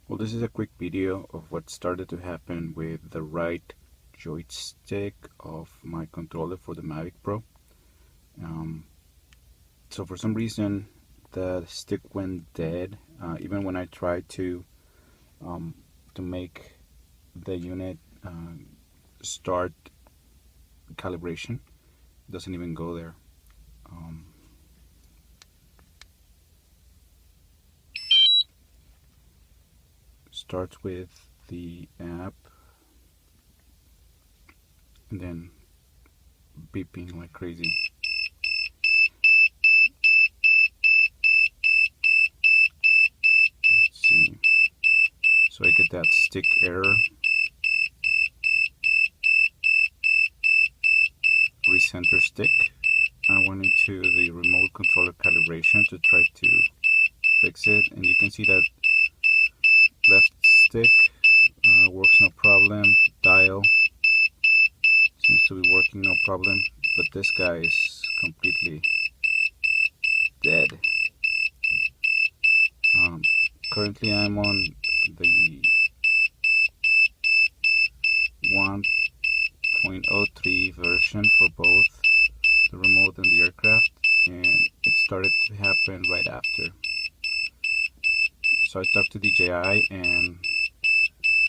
Well, this is a quick video of what started to happen with the right joystick of my controller for the Mavic Pro. So for some reason the stick went dead, even when I tried to make the unit start calibration. It doesn't even go there. Starts with the app and then beeping like crazy. Let's see. So I get that stick error. Recenter stick. I went into the remote controller calibration to try to fix it, and you can see that left stick works no problem. The dial seems to be working no problem, but this guy is completely dead. Currently I'm on the 1.03 version for both the remote and the aircraft, and it started to happen right after. So I talked to DJI and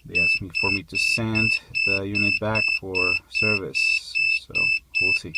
they asked me for me to send the unit back for service, so we'll see.